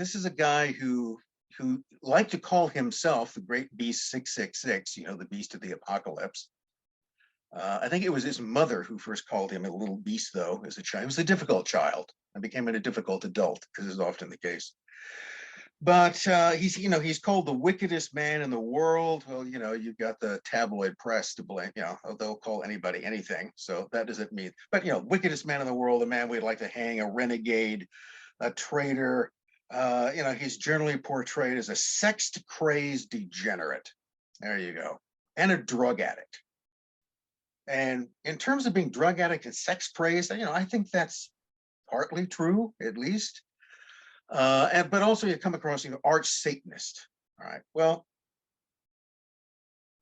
this is a guy who liked to call himself the Great Beast 666, the beast of the apocalypse. I think it was his mother who first called him a little beast, though, as a child. He was a difficult child and became a difficult adult, because is often the case. But he's called the wickedest man in the world. Well, you've got the tabloid press to blame. They'll call anybody anything. So that doesn't mean. But wickedest man in the world, a man we'd like to hang, a renegade, a traitor. He's generally portrayed as a sex-crazed degenerate. There you go, and a drug addict. And in terms of being drug addict and sex-crazed, I think that's partly true, at least. But also you come across arch Satanist. All right. Well,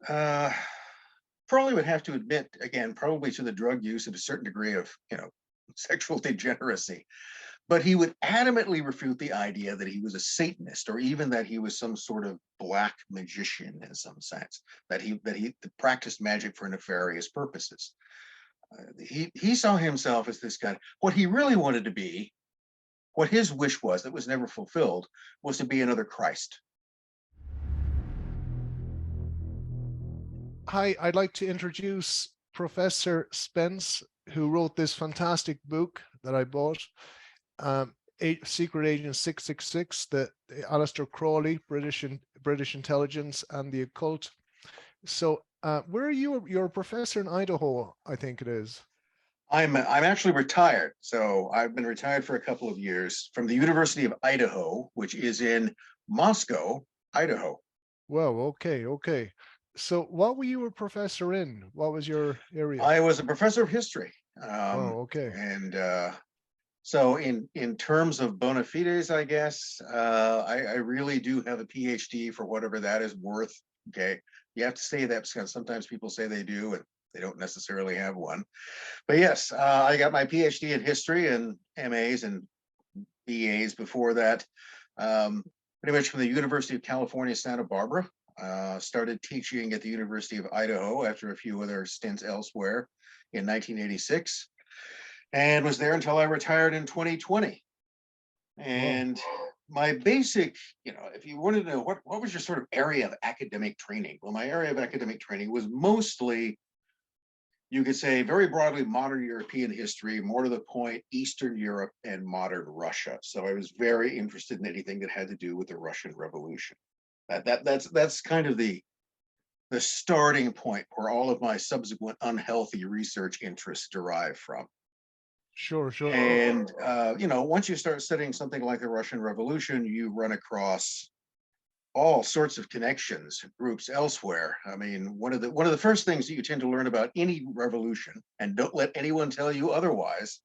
Crowley would have to admit, again, probably to the drug use and a certain degree of sexual degeneracy, but he would adamantly refute the idea that he was a Satanist, or even that he was some sort of black magician in some sense, that he practiced magic for nefarious purposes. He saw himself as this guy. What he really wanted to be, what his wish was that was never fulfilled, was to be another Christ. Hi, I'd like to introduce Professor Spence, who wrote this fantastic book that I bought, Secret Agent 666, the Aleister Crowley, British intelligence and the occult. So where are you? You're a professor in Idaho, I think it is. I'm actually retired. So I've been retired for a couple of years from the University of Idaho, which is in Moscow, Idaho. Well, okay. So what were you a professor in? What was your area? I was a professor of history. Okay. And so in terms of bona fides, I guess, I really do have a PhD, for whatever that is worth. Okay. You have to say that because sometimes people say they do and they don't necessarily have one. But yes, I got my PhD in history and MAs and BAs before that, pretty much from the University of California, Santa Barbara. Started teaching at the University of Idaho after a few other stints elsewhere in 1986, and was there until I retired in 2020. And my basic, if you wanted to know what was your sort of area of academic training? Well, my area of academic training was mostly, you could say very broadly, modern European history, more to the point, Eastern Europe and modern Russia. So I was very interested in anything that had to do with the Russian Revolution. That's kind of the starting point where all of my subsequent unhealthy research interests derive from. Sure. And once you start studying something like the Russian Revolution, you run across all sorts of connections, groups elsewhere. I mean, one of the first things that you tend to learn about any revolution, and don't let anyone tell you otherwise,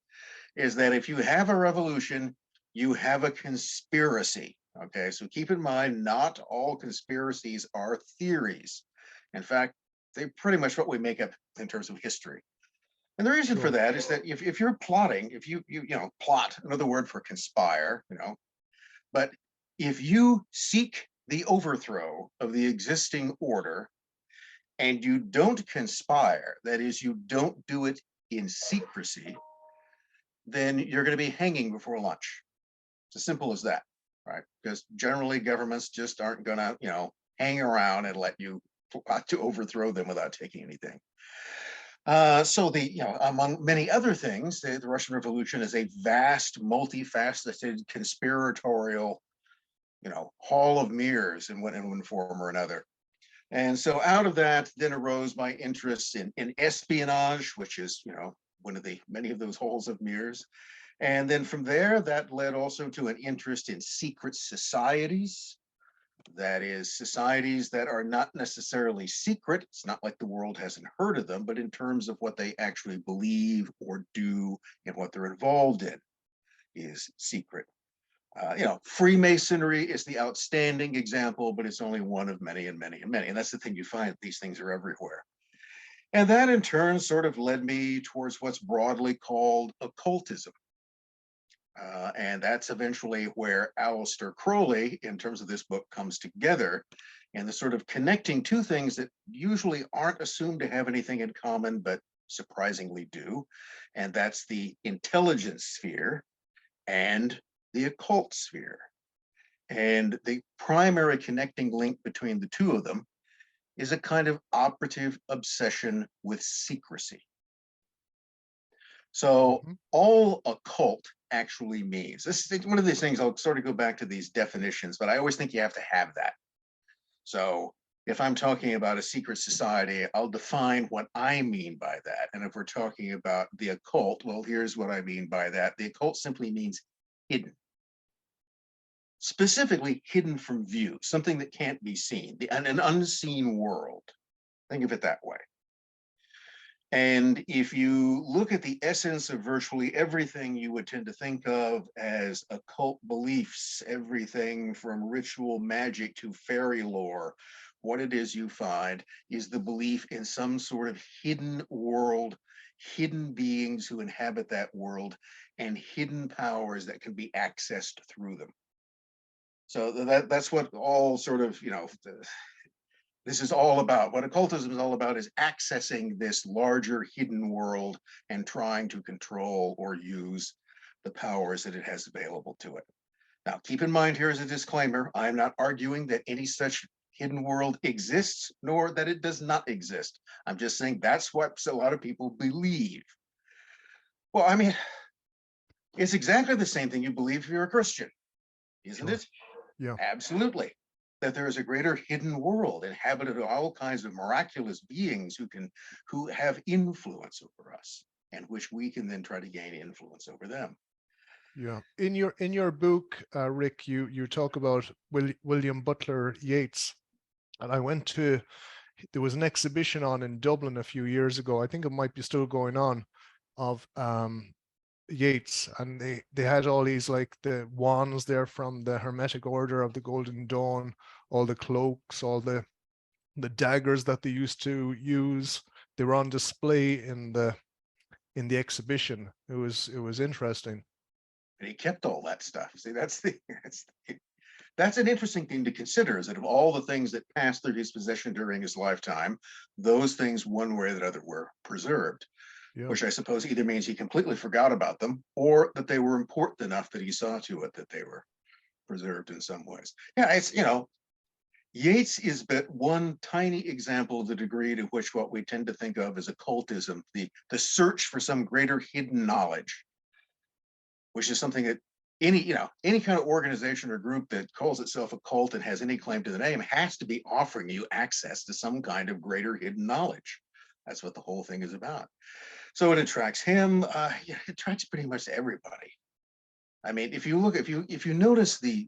is that if you have a revolution, you have a conspiracy. Okay, so keep in mind, not all conspiracies are theories. In fact, they're pretty much what we make up in terms of history. And the reason for that is that if you're plotting, if you plot, another word for conspire, but if you seek the overthrow of the existing order and you don't conspire, that is, you don't do it in secrecy, then you're going to be hanging before lunch. It's as simple as that. Right, because generally governments just aren't going to, hang around and let you plot to overthrow them without taking anything. So among many other things, the Russian Revolution is a vast, multifaceted, conspiratorial, hall of mirrors in one form or another. And so out of that then arose my interest in espionage, which is, one of the many of those halls of mirrors. And then from there, that led also to an interest in secret societies. That is, societies that are not necessarily secret. It's not like the world hasn't heard of them, but in terms of what they actually believe or do and what they're involved in is secret. Freemasonry is the outstanding example, but it's only one of many and many and many. And that's the thing you find, these things are everywhere. And that in turn sort of led me towards what's broadly called occultism. And that's eventually where Aleister Crowley, in terms of this book, comes together, and the sort of connecting two things that usually aren't assumed to have anything in common, but surprisingly do. And that's the intelligence sphere and the occult sphere. And the primary connecting link between the two of them is a kind of operative obsession with secrecy. So all occult actually means, this is one of these things, I'll sort of go back to these definitions, but I always think you have to have that. So if I'm talking about a secret society, I'll define what I mean by that. And if we're talking about the occult, well, here's what I mean by that. The occult simply means hidden. Specifically hidden from view, something that can't be seen, an unseen world. Think of it that way. And if you look at the essence of virtually everything you would tend to think of as occult beliefs, everything from ritual magic to fairy lore, what it is you find is the belief in some sort of hidden world, hidden beings who inhabit that world, and hidden powers that can be accessed through them. So that's what all sort of, this is all about. What occultism is all about is accessing this larger hidden world and trying to control or use the powers that it has available to it. Now, keep in mind here as a disclaimer, I'm not arguing that any such hidden world exists, nor that it does not exist. I'm just saying that's what a lot of people believe. Well, I mean, it's exactly the same thing you believe if you're a Christian, isn't it? Yeah. Absolutely. That there is a greater hidden world inhabited by all kinds of miraculous beings who have influence over us, and which we can then try to gain influence over them. Yeah. In your book, Rick, you talk about William Butler Yeats, and there was an exhibition on in Dublin a few years ago. I think it might be still going on, of Yeats, and they had all these, like, the wands there from the Hermetic Order of the Golden Dawn, all the cloaks, all the daggers that they used to use. They were on display in the exhibition. It was interesting. And he kept all that stuff. See, that's an interesting thing to consider, is that of all the things that passed through his possession during his lifetime, those things, one way or the other, were preserved. Yeah. Which I suppose either means he completely forgot about them, or that they were important enough that he saw to it that they were preserved in some ways. Yeah, it's, Yeats is but one tiny example of the degree to which what we tend to think of as occultism, the search for some greater hidden knowledge, which is something that any kind of organization or group that calls itself a cult and has any claim to the name has to be offering you access to some kind of greater hidden knowledge. That's what the whole thing is about. So it attracts him. It attracts pretty much everybody. I mean, if you notice the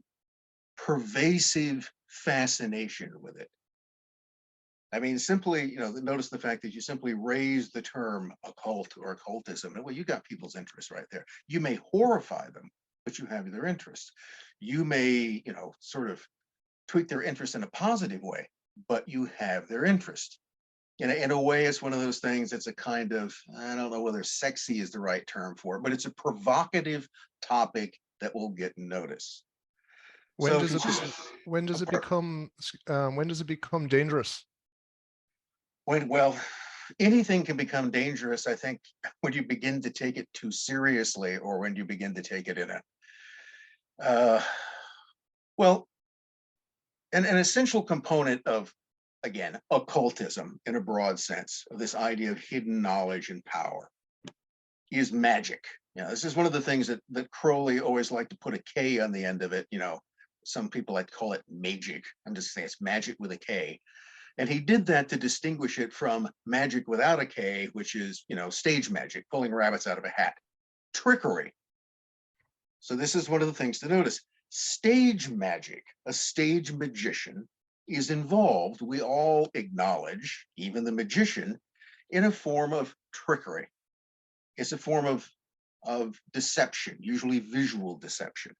pervasive fascination with it. I mean, simply, notice the fact that you simply raise the term occult or occultism. Well, you got people's interest right there. You may horrify them, but you have their interest. You may, sort of tweak their interest in a positive way, but you have their interest. In a way, it's one of those things that's a kind of, I don't know whether sexy is the right term for it, but it's a provocative topic that will get notice. When does it become dangerous? Well, anything can become dangerous, I think, when you begin to take it too seriously, or when you begin to take it in an essential component of, again, occultism in a broad sense, of this idea of hidden knowledge and power, is magic. This is one of the things that Crowley always liked to put a K on the end of it. Some people like to call it magic. I'm just saying it's magic with a K. And he did that to distinguish it from magic without a K, which is, stage magic, pulling rabbits out of a hat, trickery. So this is one of the things to notice. Stage magic, a stage magician, is involved, we all acknowledge, even the magician, in a form of trickery. It's a form of deception, usually visual deception.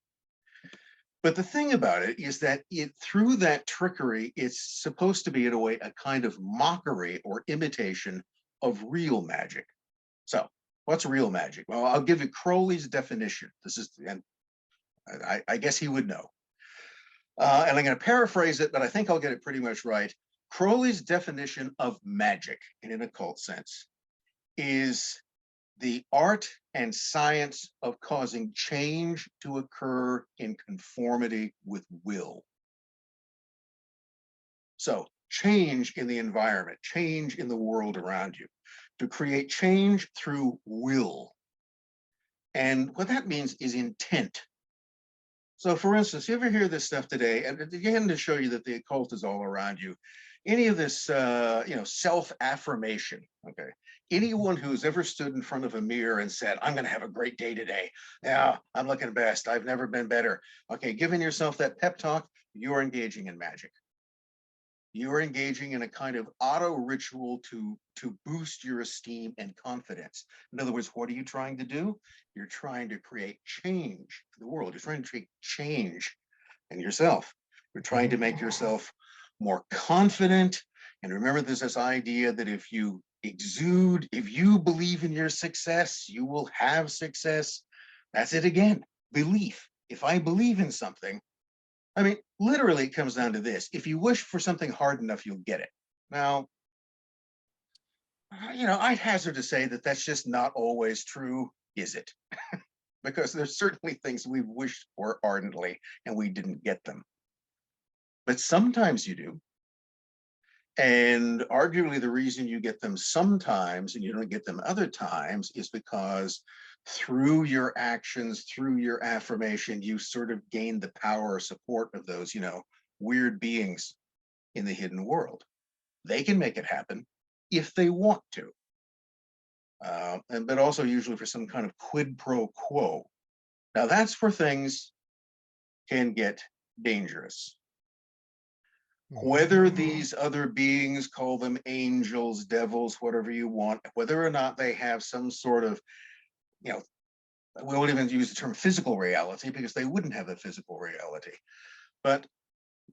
But the thing about it is that through that trickery, it's supposed to be, in a way, a kind of mockery or imitation of real magic. So what's real magic? Well, I'll give you Crowley's definition. And I guess he would know. And I'm going to paraphrase it, but I think I'll get it pretty much right. Crowley's definition of magic in an occult sense is the art and science of causing change to occur in conformity with will. So change in the environment, change in the world around you, to create change through will. And what that means is intent. So for instance, you ever hear this stuff today, and again, to show you that the occult is all around you, any of this, self-affirmation, okay? Anyone who's ever stood in front of a mirror and said, I'm gonna have a great day today. Yeah, I'm looking best. I've never been better. Okay, giving yourself that pep talk, you're engaging in magic. You are engaging in a kind of auto ritual to boost your esteem and confidence. In other words, what are you trying to do? You're trying to create change for the world. You're trying to create change in yourself. You're trying to make yourself more confident. And remember, there's this idea that if you exude, if you believe in your success, you will have success. That's it again, belief. If I believe in something, I mean, literally, it comes down to this. If you wish for something hard enough, you'll get it. Now, I'd hazard to say that that's just not always true, is it? Because there's certainly things we've wished for ardently and we didn't get them. But sometimes you do. And arguably the reason you get them sometimes and you don't get them other times is because through your actions, through your affirmation, you sort of gain the power or support of those, weird beings in the hidden world. They can make it happen if they want to. But also usually for some kind of quid pro quo. Now that's where things can get dangerous. Whether these other beings, call them angels, devils, whatever you want, whether or not they have some sort of, we won't even use the term physical reality because they wouldn't have a physical reality. But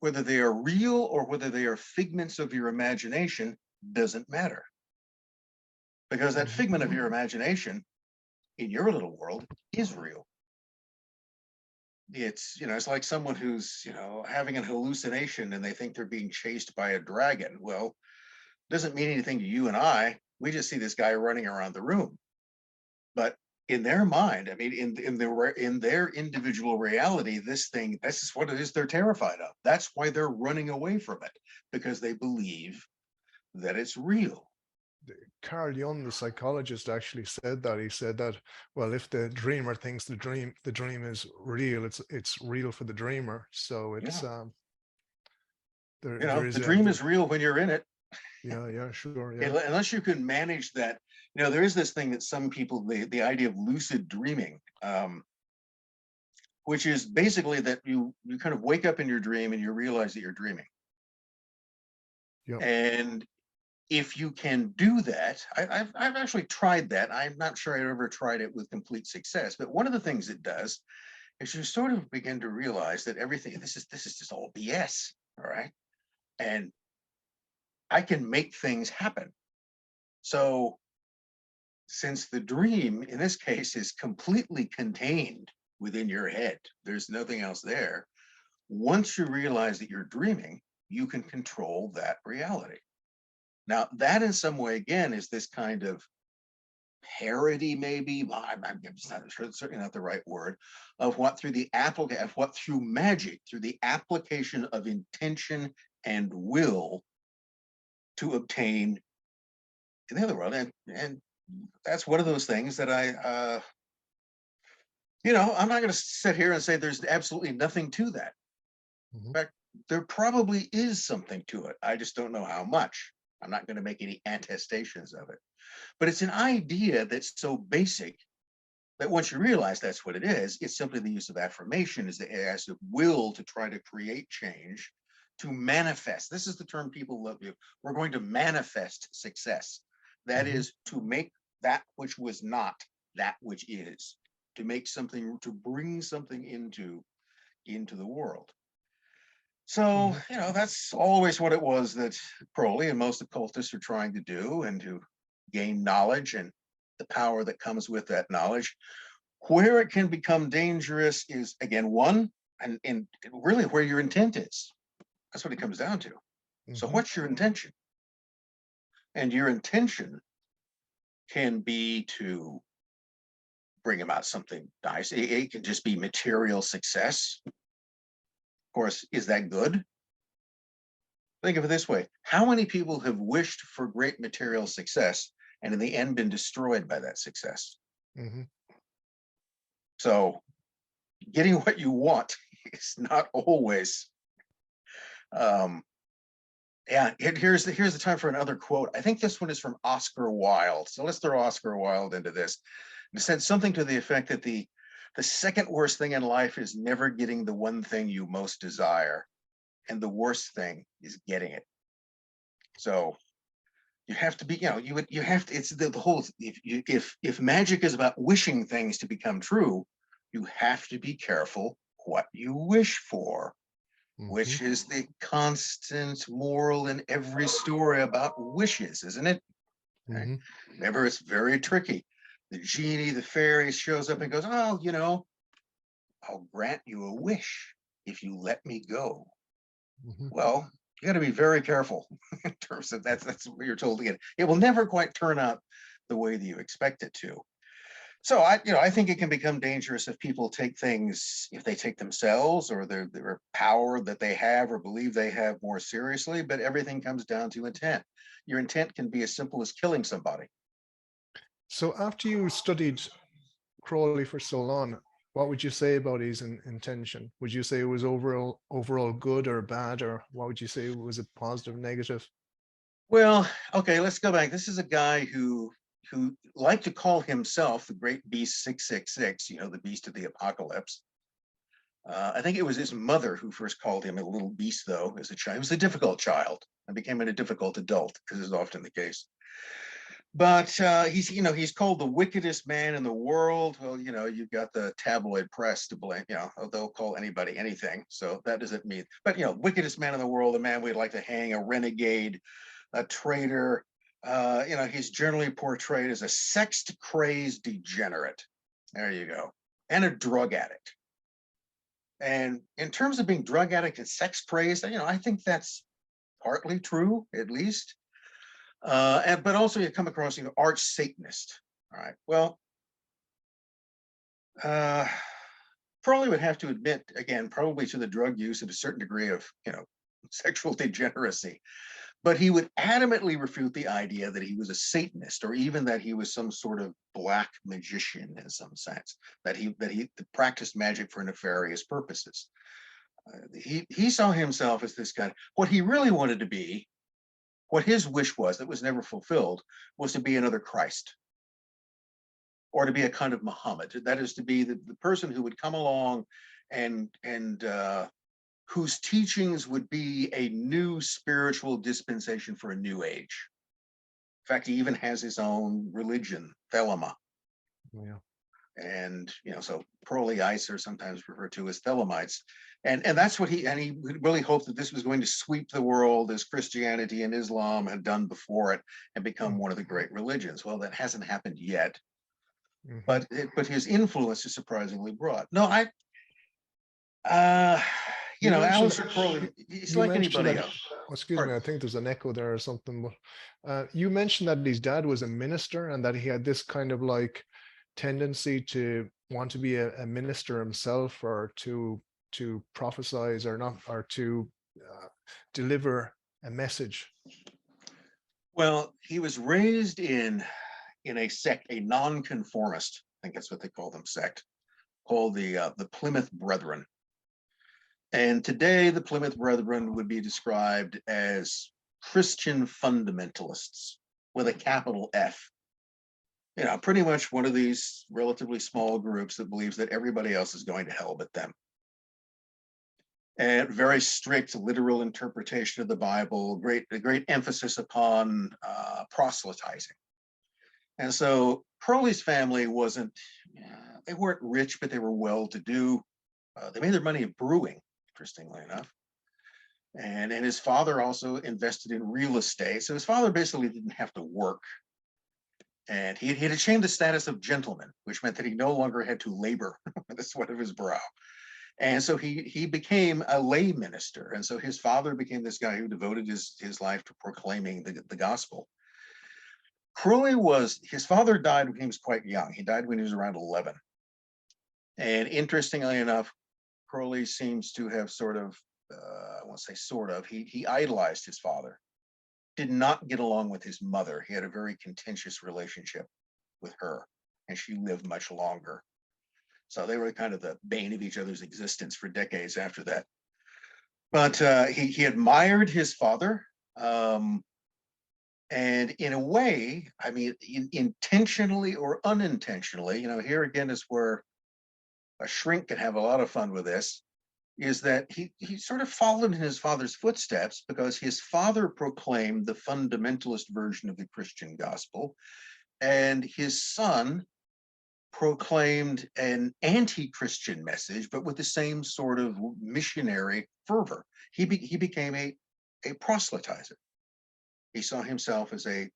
whether they are real or whether they are figments of your imagination doesn't matter. Because that figment of your imagination in your little world is real. It's like someone who's, having an hallucination and they think they're being chased by a dragon. Well, doesn't mean anything to you and I. We just see this guy running around the room. But in their mind, I mean, in their individual reality, this is what it is they're terrified of. That's why they're running away from it, because they believe that it's real. Carl Jung, the psychologist, actually said that. He said that, well, if the dreamer thinks the dream is real, it's real for the dreamer. So it's the dream is real when you're in it. Yeah, sure. Yeah. Unless you can manage that, there is this thing that some people, the idea of lucid dreaming, which is basically that you kind of wake up in your dream and you realize that you're dreaming. Yep. And if you can do that, I've actually tried that. I'm not sure I ever tried it with complete success, but one of the things it does is you sort of begin to realize that everything, this is just all BS, all right? And I can make things happen. So since the dream, in this case, is completely contained within your head, there's nothing else there. Once you realize that you're dreaming, you can control that reality. Now, that in some way, again, is this kind of parody, maybe, well, I'm just not sure, it's certainly not the right word, of what through magic, through the application of intention and will to obtain in the other world. And that's one of those things that I'm not going to sit here and say there's absolutely nothing to that. In fact, there probably is something to it. I just don't know how much. I'm not going to make any attestations of it. But it's an idea that's so basic that once you realize that's what it is, it's simply the use of affirmation as the as of will to try to create change, to manifest. This is the term people love you. We're going to manifest success. That is to make that which was not that which is, to make something, to bring something into the world. So, that's always what it was that Crowley and most occultists are trying to do, and to gain knowledge and the power that comes with that knowledge. Where it can become dangerous is, again, one, and really where your intent is. That's what it comes down to. So what's your intention? And your intention can be to bring about something nice. It can just be material success. Of course, is that good? Think of it this way. How many people have wished for great material success and in the end been destroyed by that success? Mhm. So getting what you want is not always. Yeah, here's the time for another quote. I think this one is from Oscar Wilde. So let's throw Oscar Wilde into this. It said something to the effect that the second worst thing in life is never getting the one thing you most desire, and the worst thing is getting it. So you have to be, you have to. It's the whole. If magic is about wishing things to become true, you have to be careful what you wish for, which Mhm. is the constant moral in every story about wishes, isn't it? Right? Mhm. Remember, it's very tricky. The genie, the fairy shows up and goes, "Oh, I'll grant you a wish if you let me go." Mhm. Well, you got to be very careful in terms of that's what you're told to get. It will never quite turn out the way that you expect it to. So I think it can become dangerous if people take things, if they take themselves or their power that they have or believe they have more seriously, but everything comes down to intent. Your intent can be as simple as killing somebody. So after you studied Crowley for so long, what would you say about his intention? Would you say it was overall good or bad, or what would you say, was it positive, negative? Well, okay, let's go back. This is a guy who liked to call himself the Great Beast 666, the beast of the apocalypse. I think it was his mother who first called him a little beast, though, as a child. He was a difficult child and became a difficult adult, because is often the case. But he's called the wickedest man in the world. Well, you've got the tabloid press to blame. They'll call anybody anything. So that doesn't mean. But wickedest man in the world, a man we'd like to hang, a renegade, a traitor. He's generally portrayed as a sex-crazed degenerate. There you go, and a drug addict. And in terms of being drug addict and sex crazed, I think that's partly true, at least. But also you come across arch Satanist. All right. Well, uh, probably would have to admit again, probably to the drug use and a certain degree of sexual degeneracy. But he would adamantly refute the idea that he was a Satanist, or even that he was some sort of black magician in some sense, that he practiced magic for nefarious purposes. He saw himself as this guy. What he really wanted to be, what his wish was that was never fulfilled, was to be another Christ, or to be a kind of Muhammad. That is, to be the person who would come along and whose teachings would be a new spiritual dispensation for a new age. In fact, he even has his own religion, Thelema. Yeah. And so Crowleyites are sometimes referred to as Thelemites, and that's what he really hoped that this was going to sweep the world as Christianity and Islam had done before it and become one of the great religions. Well, that hasn't happened yet, Mhm. but his influence is surprisingly broad. No, You mentioned Aleister Crowley, he's you like mentioned anybody that. else. Oh, excuse me, Pardon. I think there's an echo there or something. But you mentioned that his dad was a minister and that he had this kind of like tendency to want to be a minister himself, or to prophesize, or not, or to deliver a message. Well, he was raised in a sect, a nonconformist, I think that's what they call them, sect, called the Plymouth Brethren. And today, the Plymouth Brethren would be described as Christian fundamentalists with a capital F. Pretty much one of these relatively small groups that believes that everybody else is going to hell but them. And very strict literal interpretation of the Bible, a great emphasis upon proselytizing. And so Crowley's family they weren't rich, but they were well-to-do. They made their money brewing, interestingly enough. And his father also invested in real estate. So his father basically didn't have to work. And he had achieved the status of gentleman, which meant that he no longer had to labor with the sweat of his brow. And so he became a lay minister. And so his father became this guy who devoted his life to proclaiming the gospel. Crowley was, his father died when he was quite young. He died when he was around 11. And interestingly enough, Crowley seems to have sort of, I won't say sort of, he idolized his father, did not get along with his mother. He had a very contentious relationship with her, and she lived much longer. So they were kind of the bane of each other's existence for decades after that. But he admired his father. And in a way, I mean, intentionally or unintentionally, here again is where a shrink can have a lot of fun with this, is that he sort of followed in his father's footsteps because his father proclaimed the fundamentalist version of the Christian gospel, and his son proclaimed an anti-Christian message, but with the same sort of missionary fervor. He became a proselytizer. He saw himself as a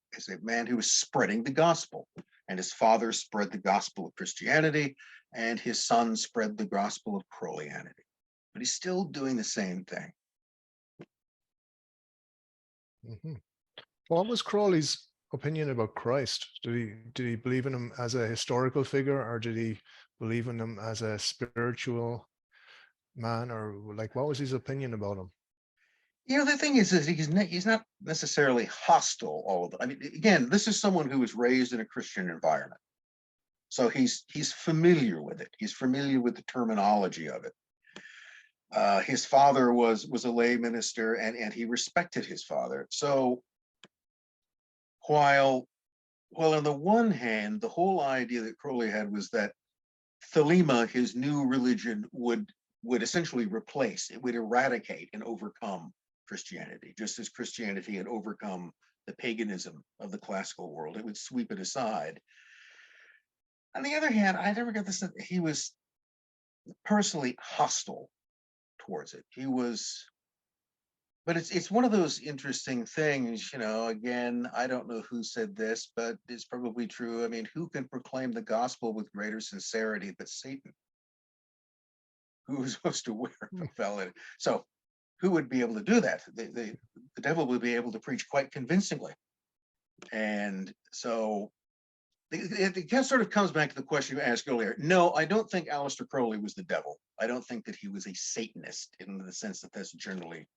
man who was spreading the gospel, and his father spread the gospel of Christianity, and his son spread the gospel of Crowleyanity. But he's still doing the same thing. Mm-hmm. What was Crowley's opinion about Christ? Did he believe in him as a historical figure, or did he believe in him as a spiritual man, or like what was his opinion about him? The thing is he's not necessarily hostile all of them. I mean, again, this is someone who was raised in a Christian environment. So he's familiar with it. He's familiar with the terminology of it. His father was a lay minister, and he respected his father. So while on the one hand, the whole idea that Crowley had was that Thelema, his new religion, would essentially replace, it would eradicate and overcome Christianity, just as Christianity had overcome the paganism of the classical world. It would sweep it aside. On the other hand, I never got this, that he was personally hostile towards it. He was, but it's one of those interesting things, again, I don't know who said this, but it's probably true. I mean, who can proclaim the gospel with greater sincerity but Satan? Who was supposed to wear the felon? So who would be able to do that? The devil would be able to preach quite convincingly. And so it sort of comes back to the question you asked earlier. No, I don't think Aleister Crowley was the devil. I don't think that he was a Satanist in the sense that that's generally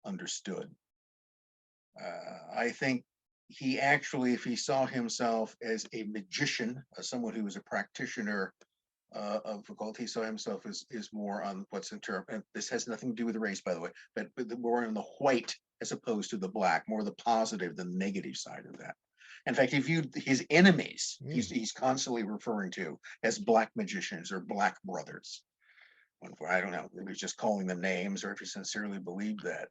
understood. I think he actually, if he saw himself as a magician, as someone who was a practitioner of occult, he saw himself as more on what's in term, and this has nothing to do with the race, by the way, but more on the white as opposed to the black, more the positive than the negative side of that. In fact, if you his enemies, he's constantly referring to as black magicians or black brothers. I don't know, if he's just calling them names or if he sincerely believed that.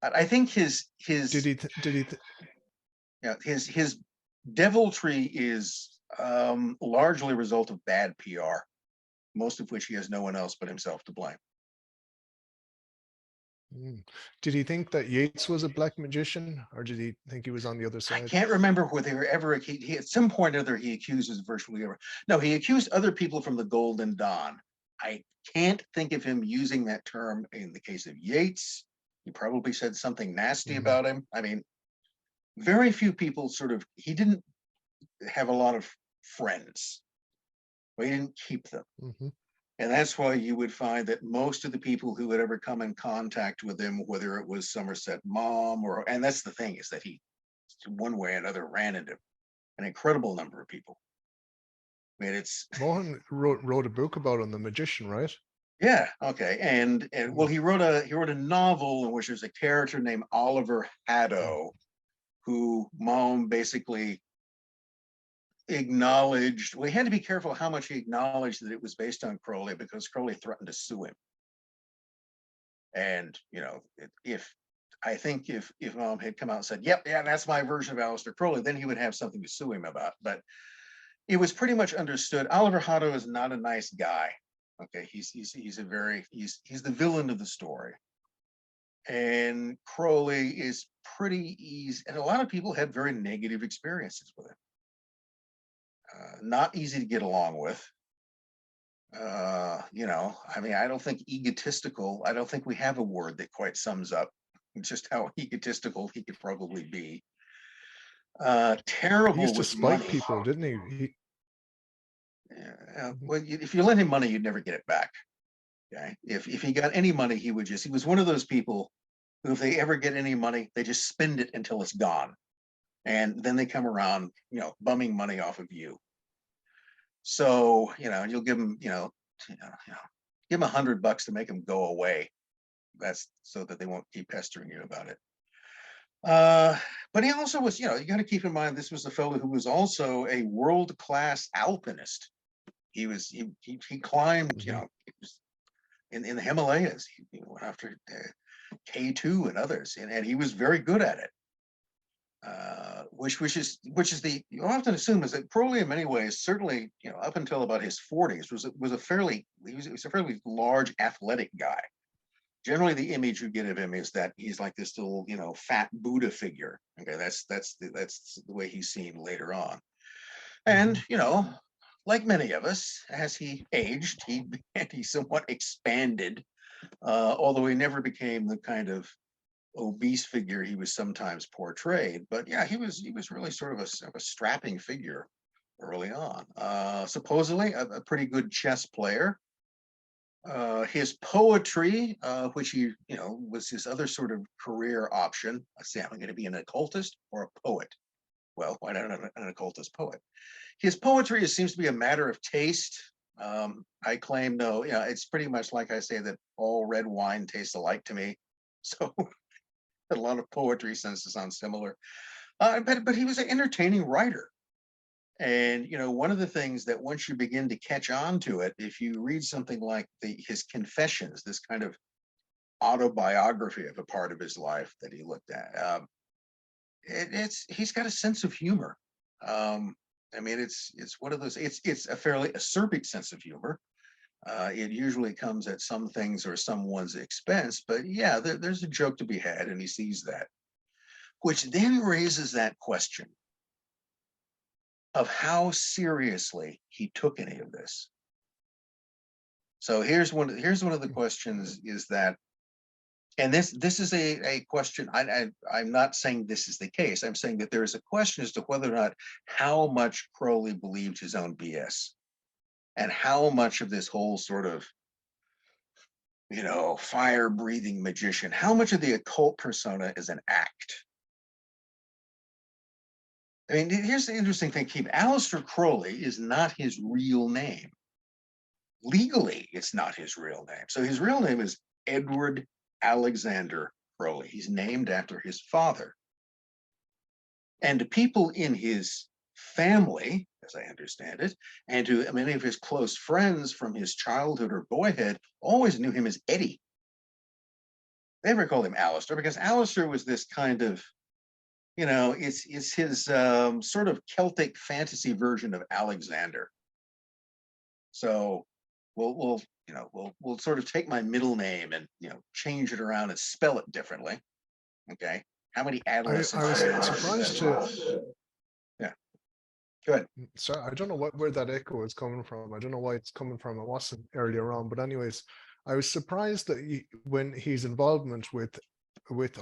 I think his his deviltry is largely a result of bad PR, most of which he has no one else but himself to blame. Did he think that Yeats was a black magician, or did he think he was on the other side? I can't remember whether they were ever, he at some point or other, he accuses virtually ever. No, he accused other people from the Golden Dawn. I can't think of him using that term in the case of Yeats. He probably said something nasty about him. I mean, very few people he didn't have a lot of friends. Well, he didn't keep them. And that's why you would find that most of the people who would ever come in contact with him, whether it was Somerset Maugham and that's the thing, is that he, one way or another, ran into an incredible number of people. I mean, Mohan wrote a book about him, The Magician, right? Yeah. Okay. And well, he wrote a novel in which there's a character named Oliver Haddo, who Maugham basically acknowledged. Well, he had to be careful how much he acknowledged that it was based on Crowley, because Crowley threatened to sue him. And if Maugham had come out and said, "Yep, yeah, that's my version of Aleister Crowley," then he would have something to sue him about. But it was pretty much understood. Oliver Haddo is not a nice guy. Okay, he's the villain of the story. And Crowley is pretty easy, and a lot of people had very negative experiences with him. Not easy to get along with. I mean, I don't think egotistical, I don't think we have a word that quite sums up just how egotistical he could probably be. He Terrible used to with spike money. people, didn't he? Well, if you lent him money, you'd never get it back. Okay. If he got any money, he was one of those people who, if they ever get any money, they just spend it until it's gone. And then they come around, bumming money off of you. So, you'll give them, give them $100 to make them go away. That's so that they won't keep pestering you about it. But he also was, you got to keep in mind, this was a fellow who was also a world-class alpinist. He climbed, he was in the Himalayas. He went after K2 and others, and he was very good at it. Which is the, you often assume is that Crowley in many ways, certainly, up until about his 40s, was a fairly large athletic guy. Generally, the image you get of him is that he's like this little, fat Buddha figure. Okay, that's the way he's seen later on. And like many of us, as he aged, he somewhat expanded, although he never became the kind of obese figure he was sometimes portrayed. But yeah, he was really sort of a strapping figure early on. Supposedly a pretty good chess player. His poetry, which he, was his other sort of career option. I say, I'm going to be an occultist or a poet. Well, why not an occultist poet? His poetry seems to be a matter of taste. I claim no, it's pretty much like I say that all red wine tastes alike to me. So a lot of poetry tends to sound similar. But he was an entertaining writer. And one of the things that once you begin to catch on to it, if you read something like his Confessions, this kind of autobiography of a part of his life that he looked at, he's got a sense of humor. I mean, it's one of those. It's a fairly acerbic sense of humor. It usually comes at some things or someone's expense, but yeah, there's a joke to be had, and he sees that, which then raises that question of how seriously he took any of this. So here's one of the questions is that, and this is a question, I'm not saying this is the case. I'm saying that there is a question as to whether or not how much Crowley believed his own BS, and how much of this whole sort of, fire-breathing magician, how much of the occult persona is an act. I mean, here's the interesting thing, Keith. Aleister Crowley is not his real name. Legally, it's not his real name. So his real name is Edward Alexander Crowley. He's named after his father. And to people in his family, as I understand it, and to many of his close friends from his childhood or boyhood, always knew him as Eddie. They never called him Aleister, because Aleister was this kind of, it's his sort of Celtic fantasy version of Alexander. So we'll sort of take my middle name and change it around and spell it differently. Okay, how many adolescents? I was surprised to. Yeah, go ahead. So I don't know where that echo is coming from. I don't know why it's coming from. It wasn't earlier on, but anyways, I was surprised that when his involvement with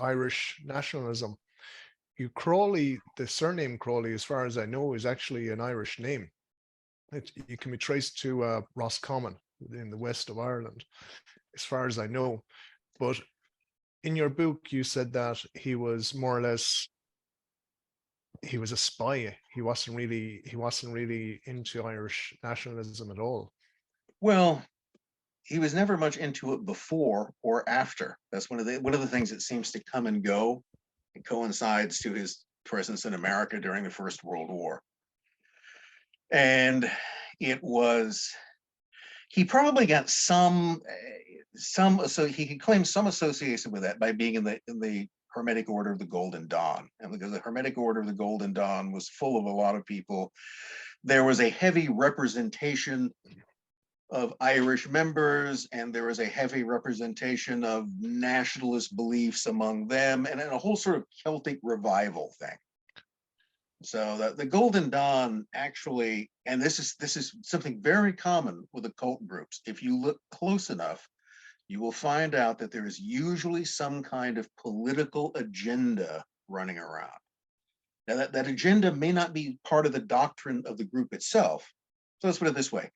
Irish nationalism, Crowley, the surname Crowley, as far as I know, is actually an Irish name. It can be traced to Roscommon in the west of Ireland, as far as I know. But in your book, you said that he was more or less, he was a spy. He wasn't really into Irish nationalism at all. Well, he was never much into it before or after. That's one of the things that seems to come and go. It coincides to his presence in America during the First World War. And he probably got so he could claim some association with that by being in the Hermetic Order of the Golden Dawn. And because the Hermetic Order of the Golden Dawn was full of a lot of people, there was a heavy representation of Irish members, and there was a heavy representation of nationalist beliefs among them, and a whole sort of Celtic revival thing. So the Golden Dawn actually, and this is something very common with occult groups. If you look close enough, you will find out that there is usually some kind of political agenda running around. Now that agenda may not be part of the doctrine of the group itself. So let's put it this way.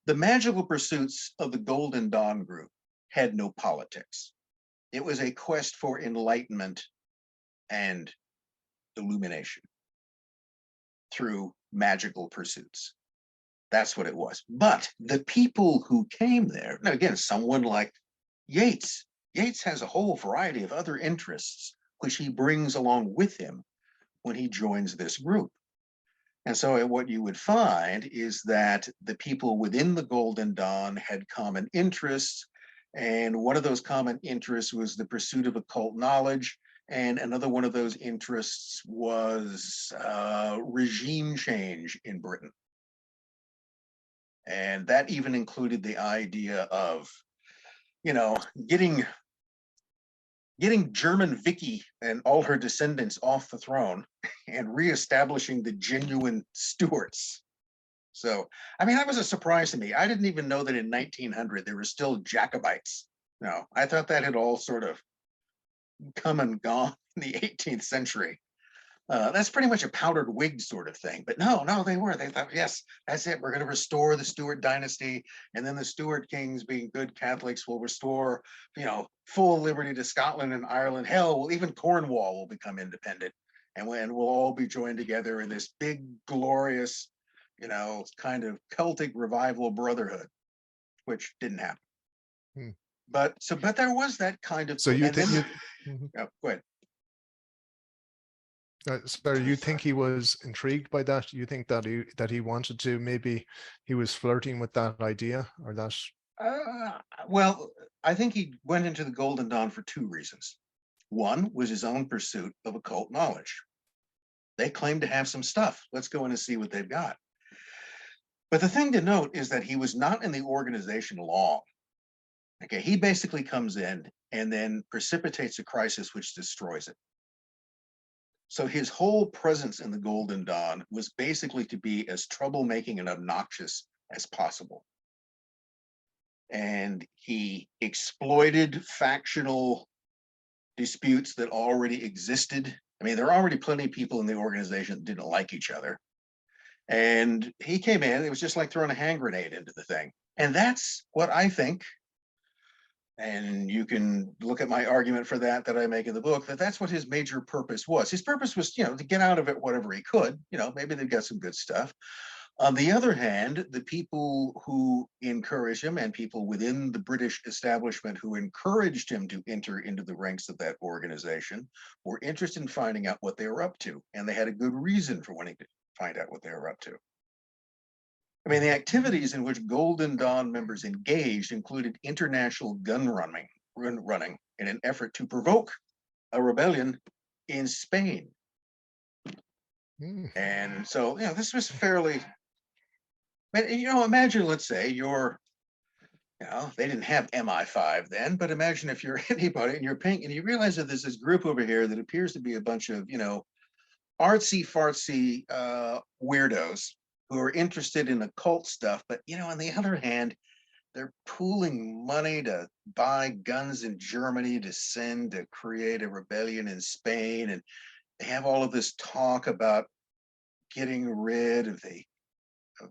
The magical pursuits of the Golden Dawn group had no politics. It was a quest for enlightenment and illumination through magical pursuits. That's what it was. But the people who came there, now again, someone like Yates has a whole variety of other interests, which he brings along with him when he joins this group. And so what you would find is that the people within the Golden Dawn had common interests, and one of those common interests was the pursuit of occult knowledge, and another one of those interests was regime change in Britain. And that even included the idea of, getting German Vicky and all her descendants off the throne and reestablishing the genuine Stuarts. So, I mean, that was a surprise to me. I didn't even know that in 1900 there were still Jacobites. No, I thought that had all sort of come and gone in the 18th century. That's pretty much a powdered wig sort of thing. But no, they were. They thought, yes, that's it. We're going to restore the Stuart dynasty. And then the Stuart kings, being good Catholics, will restore, full liberty to Scotland and Ireland. Hell, well, even Cornwall will become independent. And we'll all be joined together in this big, glorious, kind of Celtic revival brotherhood, which didn't happen. But there was that kind of. So you think? Oh, go ahead. Sorry, you think he was intrigued by that? You think that he wanted to, maybe he was flirting with that idea, or that? Well, I think he went into the Golden Dawn for two reasons. One was his own pursuit of occult knowledge. They claim to have some stuff. Let's go in and see what they've got. But the thing to note is that he was not in the organization long. Okay, he basically comes in and then precipitates a crisis which destroys it. So his whole presence in the Golden Dawn was basically to be as troublemaking and obnoxious as possible. And he exploited factional disputes that already existed. I mean, there are already plenty of people in the organization that didn't like each other. And he came in, it was just like throwing a hand grenade into the thing. And that's what I think, and you can look at my argument for that I make in the book, that's what his major purpose was. His purpose was, to get out of it whatever he could. Maybe they've got some good stuff. On the other hand, the people who encouraged him and people within the British establishment who encouraged him to enter into the ranks of that organization were interested in finding out what they were up to. And they had a good reason for wanting to find out what they were up to. I mean, the activities in which Golden Dawn members engaged included international gun running in an effort to provoke a rebellion in Spain. And so, this was fairly, imagine, let's say you're, they didn't have MI5 then, but imagine if you're anybody and you're pink and you realize that there's this group over here that appears to be a bunch of, artsy fartsy weirdos who are interested in occult stuff, but on the other hand, they're pooling money to buy guns in Germany to send to create a rebellion in Spain, and they have all of this talk about getting rid of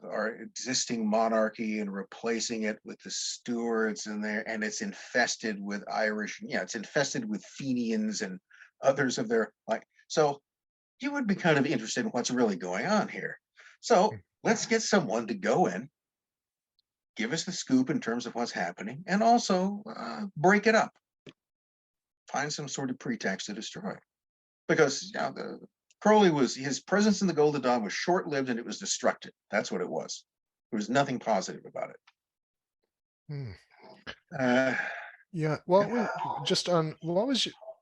our existing monarchy and replacing it with the Stuarts in there, and it's infested with Irish, it's infested with Fenians and others of their like. So you would be kind of interested in what's really going on here. So let's get someone to go in, give us the scoop in terms of what's happening, and also break it up. Find some sort of pretext to destroy it. Because Crowley his presence in the Golden Dawn was short-lived and it was destructive. That's what it was. There was nothing positive about it. Yeah.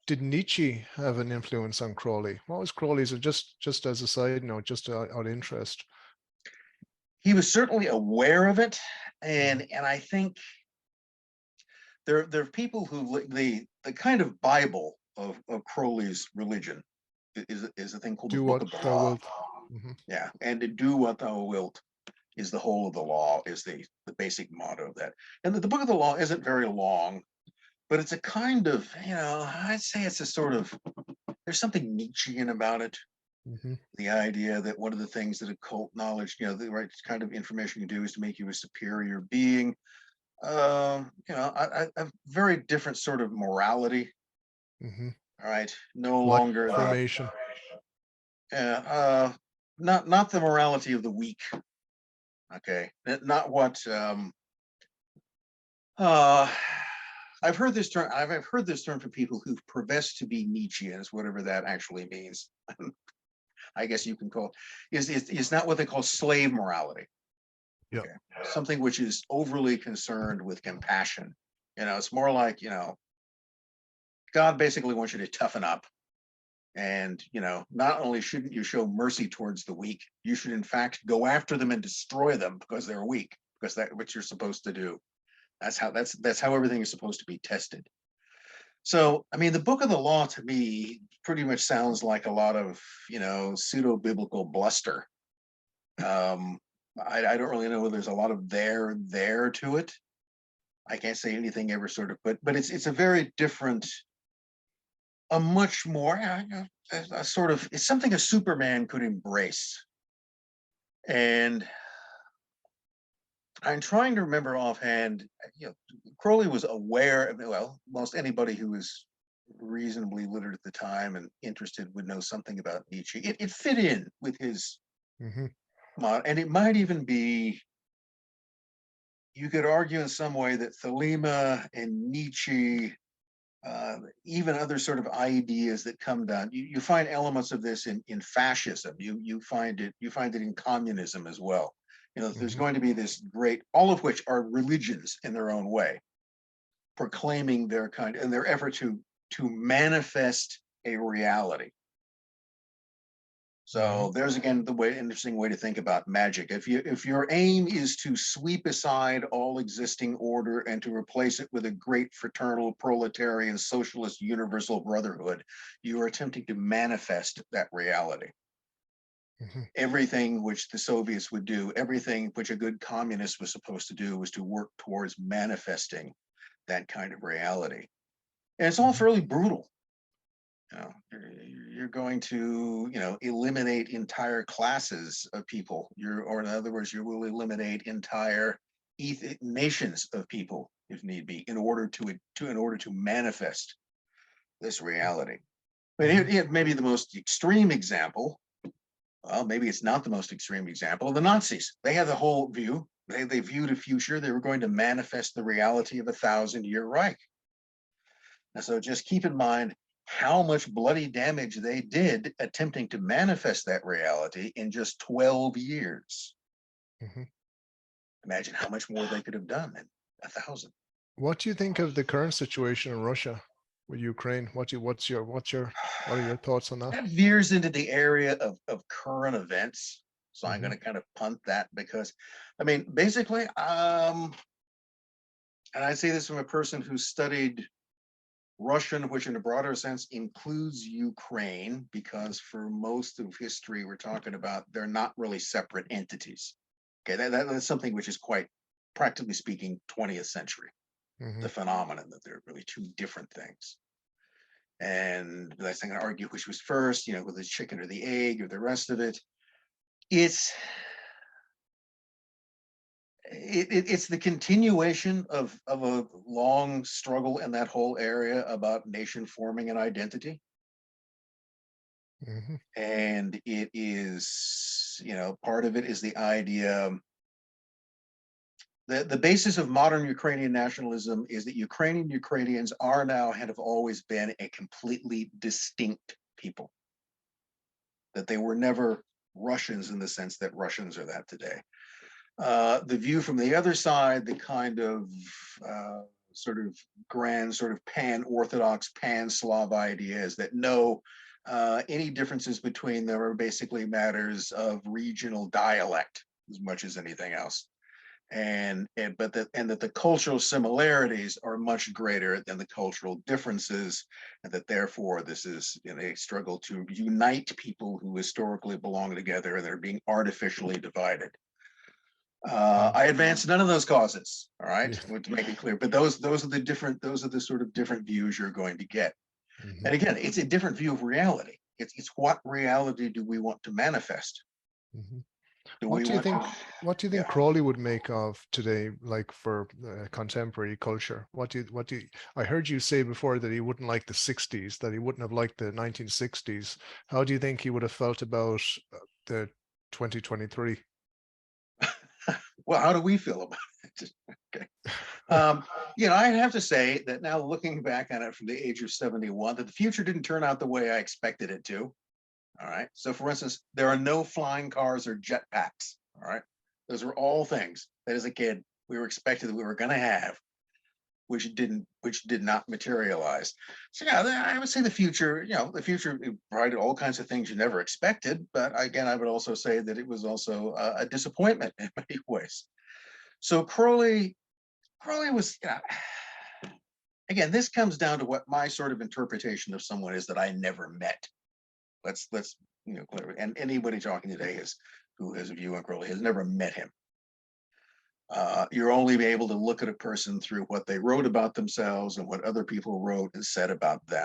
Did Nietzsche have an influence on Crowley? What was Crowley's, just as a side note, just out of interest? He was certainly aware of it, and I think there are people who the kind of Bible of Crowley's religion is a thing called the Book of the Law. Yeah, and to do what thou wilt is the whole of the law, is the basic motto of that. And the Book of the Law isn't very long, but it's a kind of, I'd say it's a sort of, there's something Nietzschean about it. Mhm. The idea that one of the things that occult knowledge, the right kind of information you do is to make you a superior being. A very different sort of morality. Mhm. All right, no Why longer information? not the morality of the weak. Okay, not what uh I've heard this term. I've heard this term from people who profess to be Nietzscheans, whatever that actually means. I guess you can call is not what they call slave morality. Yeah. Okay, something which is overly concerned with compassion. It's more like God basically wants you to toughen up, and not only shouldn't you show mercy towards the weak, you should in fact go after them and destroy them because they're weak, because that's what you're supposed to do. That's how everything is supposed to be tested. So, I mean, the book of the law to me pretty much sounds like a lot of, pseudo biblical bluster. Um, I don't really know whether there's a lot of there to it. I can't say anything ever sort of, but it's a very different, a much more, a sort of, it's something a Superman could embrace. And I'm trying to remember offhand, Crowley was aware of, well, most anybody who was reasonably literate at the time and interested would know something about Nietzsche. It fit in with his Mhm. model, and it might even be, you could argue in some way that Thelema and Nietzsche, even other sort of ideas that come down, you find elements of this in fascism. You find it in communism as well. There's Mhm. going to be this great, all of which are religions in their own way, proclaiming their kind and their effort to manifest a reality. Mhm. So there's again interesting way to think about magic. If your aim is to sweep aside all existing order and to replace it with a great fraternal proletarian socialist universal brotherhood, you are attempting to manifest that reality. Mhm. Everything which the Soviets would do, everything which a good communist was supposed to do was to work towards manifesting that kind of reality. And it's all Mhm. fairly brutal. you know you're going to eliminate entire classes of people, or in other words, you will eliminate entire nations of people if need be, in order to manifest this reality. But Mhm. it may be the most extreme example. Well, maybe it's not the most extreme example. The Nazis, they had the whole view. They viewed a future. They were going to manifest the reality of 1,000-year Reich. And so just keep in mind how much bloody damage they did attempting to manifest that reality in just 12 years. Mhm. Imagine how much more they could have done in 1,000. What do you think of the current situation in Russia with Ukraine? What are your thoughts on that? That veers into the area of current events. So I'm Mhm. going to kind of punt that because, I mean, basically, and I say this from a person who studied Russian, which in a broader sense includes Ukraine, because for most of history, we're talking about they're not really separate entities. Okay, that's something which is quite, practically speaking, 20th century, the Mhm. phenomenon that they're really two different things. And that's not going to argue which was first, with the chicken or the egg or the rest of it. It's it's the continuation of a long struggle in that whole area about nation forming and identity. Mhm. And it is, part of it is the idea, the basis of modern Ukrainian nationalism is that Ukrainians are now and have always been a completely distinct people, that they were never Russians in the sense that Russians are that today. The view from the other side, the kind of sort of grand, sort of pan-Orthodox, pan-Slav idea is that no, any differences between them are basically matters of regional dialect as much as anything else. That the cultural similarities are much greater than the cultural differences, and that therefore this is a struggle to unite people who historically belong together and they're being artificially divided. Mm. I advance none of those causes. All right, Yeah. to make it clear. But those are the sort of different views you're going to get. Mhm. And again, it's a different view of reality. It's what reality do we want to manifest? Mhm. Do What we do you want think? to? What do you think Yeah. Crowley would make of today, like for contemporary culture? I heard you say before that he wouldn't like the '60s, that he wouldn't have liked the 1960s. How do you think he would have felt about the 2023? Well, how do we feel about it? Okay. You know, I have to say that now looking back on it from the age of 71, that the future didn't turn out the way I expected it to. All right. So for instance, there are no flying cars or jetpacks. All right. Those were all things that as a kid we were expected that we were going to have, which did not materialize. So yeah, I would say the future, you know, the future provided all kinds of things you never expected. But again, I would also say that it was also a disappointment in many ways. So Crowley was, you know, again, this comes down to what my sort of interpretation of someone is that I never met. Let's you know, and anybody talking today is who has a view on Crowley has never met him. You're only able to look at a person through what they wrote about themselves and what other people wrote and said about them.